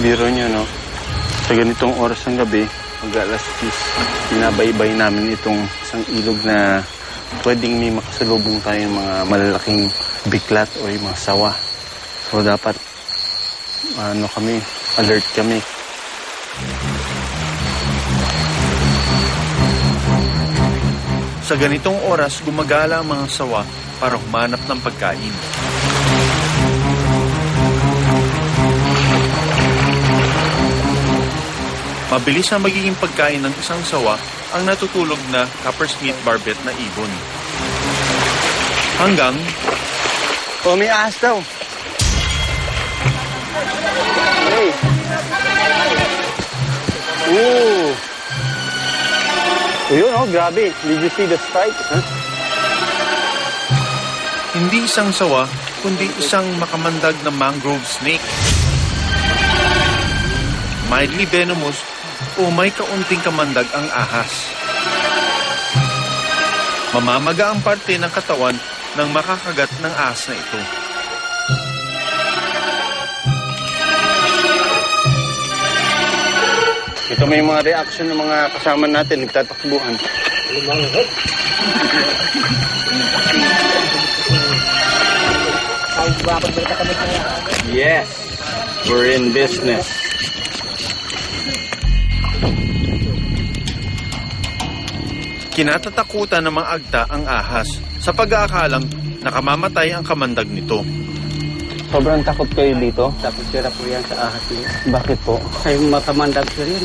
Biro nyo, no? Sa ganitong oras ng gabi, mag-alas 10, binabaybay namin itong isang ilog na pwedeng may makasalubong tayong mga malalaking biklat o yung mga sawa. So dapat, alert kami. Sa ganitong oras, gumagala ang mga sawa para humanap ng pagkain. Mabilis na magiging pagkain ng isang sawa ang natutulog na coppersmith barbet na ibon. Hanggang... Oh, may ahas daw! Hey! Ooh! So yun, oh, grabe. Did you see the strike? Huh? Hindi isang sawa, kundi isang makamandag na mangrove snake. Mildly venomous o may kaunting kamandag ang ahas. Mamamaga ang parte ng katawan ng makakagat ng ahas na ito. Ito may mga reaction ng mga kasama natin, nagtatakbuhan. Yes, we're in business. Kinatatakutan ng mga agta ang ahas sa pag-aakalang nakamamatay ang kamandag nito. Sobrang takot kayo dito? Takot sila po yan sa ahas niyo. Bakit po? Ay makamandag sir yun.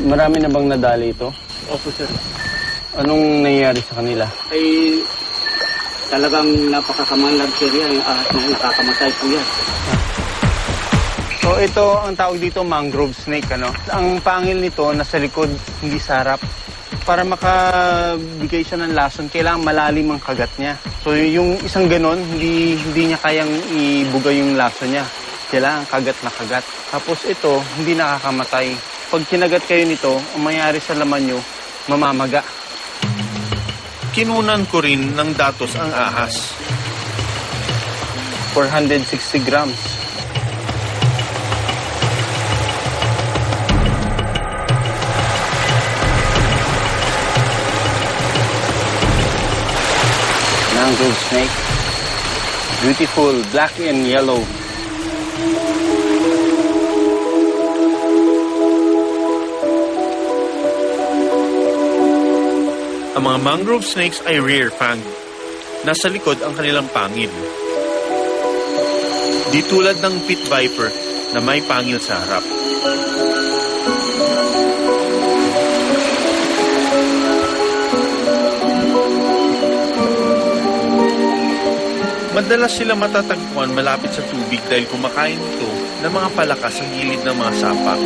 Marami na bang nadali ito? Opo sir. Anong nangyayari sa kanila? Ay talagang napakakamandag sir yan. Yung ahas na yun, kakamatay po yan. So ito ang tawag dito mangrove snake, ano? Ang pangil nito nasa likod, hindi sa harap. Para makabigay siya ng lason, kailangan malalim ang kagat niya. So yung isang ganon, hindi niya kayang ibuga yung lason niya. Kailangan kagat na kagat. Tapos ito, hindi nakakamatay. Pag kinagat kayo nito, ang mangyari sa laman nyo, mamamaga. Kinunan ko rin ng datos ang ahas. 460 grams. Mangrove snake. Beautiful, black and yellow. Ang mga mangrove snakes ay rear-fanged. Nasa likod ang kanilang pangil. Di tulad ng pit viper na may pangil sa harap. Madalas sila matatagpuan malapit sa tubig dahil kumakain ito ng mga palaka sa gilid ng mga sapa.